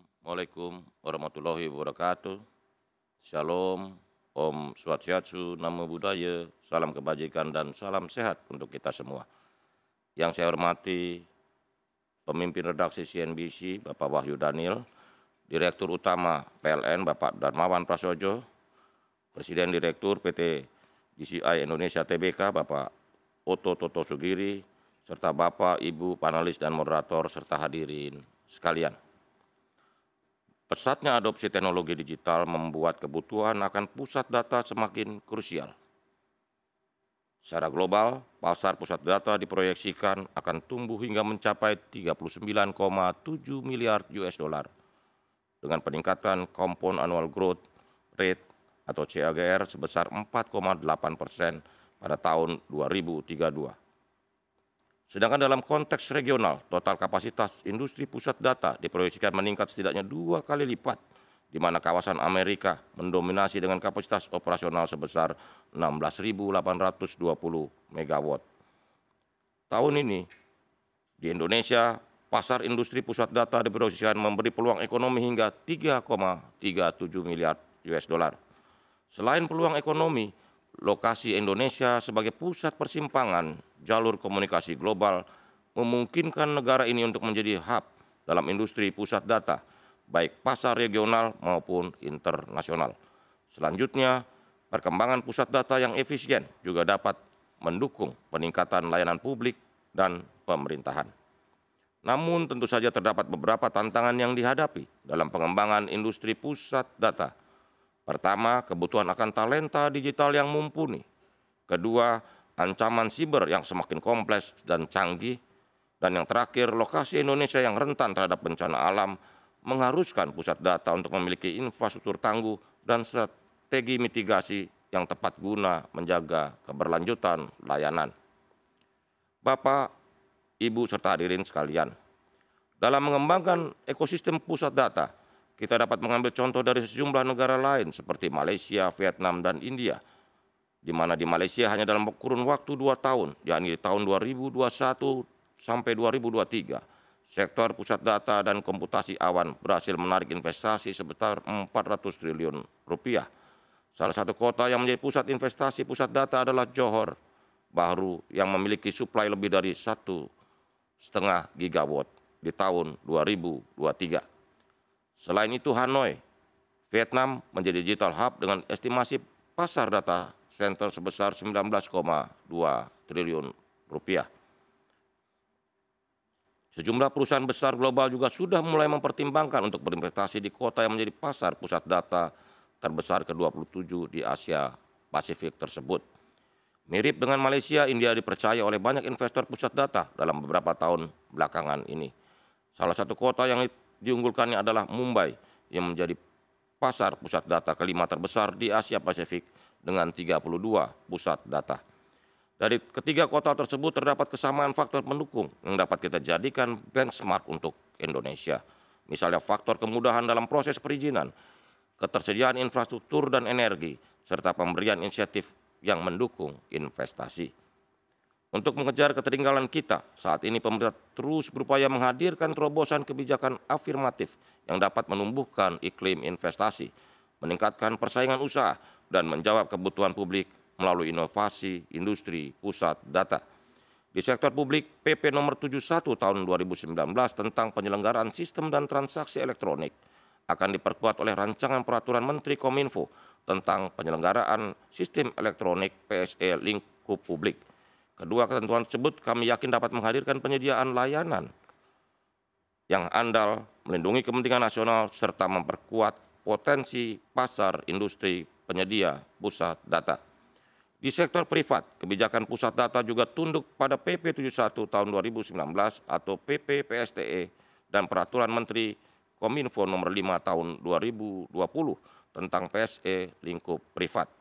Assalamualaikum warahmatullahi wabarakatuh. Shalom, Om Swastiastu, Namo Buddhaya, salam kebajikan dan salam sehat untuk kita semua. Yang saya hormati pemimpin redaksi CNBC, Bapak Wahyu Daniel, Direktur Utama PLN, Bapak Darmawan Prasojo, Presiden Direktur PT GCI Indonesia Tbk, Bapak Oto Toto Sugiri, serta Bapak, Ibu, panelis dan moderator, serta hadirin sekalian. Pesatnya adopsi teknologi digital membuat kebutuhan akan pusat data semakin krusial. Secara global, pasar pusat data diproyeksikan akan tumbuh hingga mencapai 39,7 miliar US dollar dengan peningkatan Compound Annual Growth Rate atau CAGR sebesar 4,8% pada tahun 2032. Sedangkan dalam konteks regional, total kapasitas industri pusat data diproyeksikan meningkat setidaknya 2 kali lipat, di mana kawasan Amerika mendominasi dengan kapasitas operasional sebesar 16.820 megawatt. Tahun ini, di Indonesia, pasar industri pusat data diproyeksikan memberi peluang ekonomi hingga 3,37 miliar US dollar. Selain peluang ekonomi, lokasi Indonesia sebagai pusat persimpangan jalur komunikasi global memungkinkan negara ini untuk menjadi hub dalam industri pusat data, baik pasar regional maupun internasional. Selanjutnya, perkembangan pusat data yang efisien juga dapat mendukung peningkatan layanan publik dan pemerintahan. Namun tentu saja terdapat beberapa tantangan yang dihadapi dalam pengembangan industri pusat data. Pertama, kebutuhan akan talenta digital yang mumpuni. Kedua, ancaman siber yang semakin kompleks dan canggih. Dan yang terakhir, lokasi Indonesia yang rentan terhadap bencana alam mengharuskan pusat data untuk memiliki infrastruktur tangguh dan strategi mitigasi yang tepat guna menjaga keberlanjutan layanan. Bapak, Ibu, serta hadirin sekalian, dalam mengembangkan ekosistem pusat data, kita dapat mengambil contoh dari sejumlah negara lain seperti Malaysia, Vietnam, dan India, di mana di Malaysia hanya dalam kurun waktu 2 tahun, yakni tahun 2021 sampai 2023, sektor pusat data dan komputasi awan berhasil menarik investasi sebesar 400 triliun rupiah. Salah satu kota yang menjadi pusat investasi pusat data adalah Johor Bahru yang memiliki suplai lebih dari 1,5 gigawatt di tahun 2023. Selain itu, Hanoi, Vietnam menjadi digital hub dengan estimasi pasar data center sebesar 19,2 triliun rupiah. Sejumlah perusahaan besar global juga sudah mulai mempertimbangkan untuk berinvestasi di kota yang menjadi pasar pusat data terbesar ke-27 di Asia Pasifik tersebut. Mirip dengan Malaysia, India dipercaya oleh banyak investor pusat data dalam beberapa tahun belakangan ini. Salah satu kota yang diunggulkannya adalah Mumbai yang menjadi pasar pusat data kelima terbesar di Asia Pasifik dengan 32 pusat data. Dari ketiga kota tersebut terdapat kesamaan faktor pendukung yang dapat kita jadikan benchmark untuk Indonesia. Misalnya faktor kemudahan dalam proses perizinan, ketersediaan infrastruktur dan energi, serta pemberian insentif yang mendukung investasi. Untuk mengejar ketertinggalan kita, saat ini pemerintah terus berupaya menghadirkan terobosan kebijakan afirmatif yang dapat menumbuhkan iklim investasi, meningkatkan persaingan usaha, dan menjawab kebutuhan publik melalui inovasi industri pusat data. Di sektor publik, PP nomor 71 tahun 2019 tentang penyelenggaraan sistem dan transaksi elektronik akan diperkuat oleh rancangan peraturan Menteri Kominfo tentang penyelenggaraan sistem elektronik PSE lingkup publik. Kedua ketentuan tersebut kami yakin dapat menghadirkan penyediaan layanan yang andal, melindungi kepentingan nasional, serta memperkuat potensi pasar industri penyedia pusat data. Di sektor privat, kebijakan pusat data juga tunduk pada PP 71 tahun 2019 atau PP PSTE dan Peraturan Menteri Kominfo nomor 5 tahun 2020 tentang PSE lingkup privat.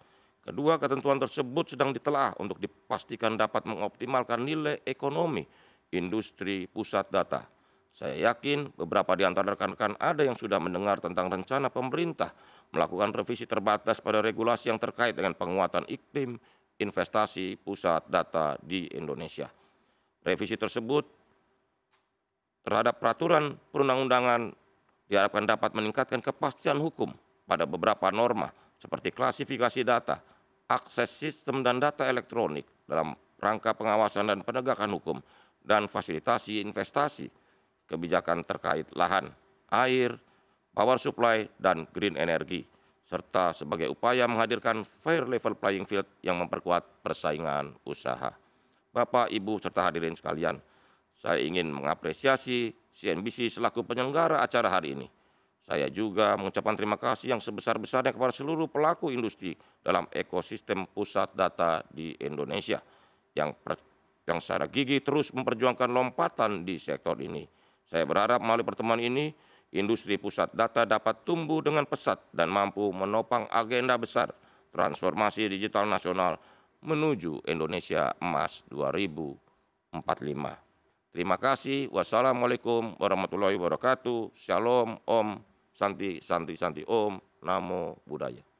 Kedua ketentuan tersebut sedang ditelaah untuk dipastikan dapat mengoptimalkan nilai ekonomi industri pusat data. Saya yakin beberapa di antara rekan-rekan ada yang sudah mendengar tentang rencana pemerintah melakukan revisi terbatas pada regulasi yang terkait dengan penguatan iklim investasi pusat data di Indonesia. Revisi tersebut terhadap peraturan perundang-undangan diharapkan dapat meningkatkan kepastian hukum pada beberapa norma seperti klasifikasi data, akses sistem dan data elektronik dalam rangka pengawasan dan penegakan hukum, dan fasilitasi investasi, kebijakan terkait lahan, air, power supply, dan green energy, serta sebagai upaya menghadirkan fair level playing field yang memperkuat persaingan usaha. Bapak, Ibu, serta hadirin sekalian, saya ingin mengapresiasi CNBC selaku penyelenggara acara hari ini. Saya juga mengucapkan terima kasih yang sebesar-besarnya kepada seluruh pelaku industri dalam ekosistem pusat data di Indonesia yang secara gigih terus memperjuangkan lompatan di sektor ini. Saya berharap melalui pertemuan ini, industri pusat data dapat tumbuh dengan pesat dan mampu menopang agenda besar transformasi digital nasional menuju Indonesia Emas 2045. Terima kasih. Wassalamualaikum warahmatullahi wabarakatuh. Shalom, Om, Santi, Santi, Santi, Om, Namo Buddhaya.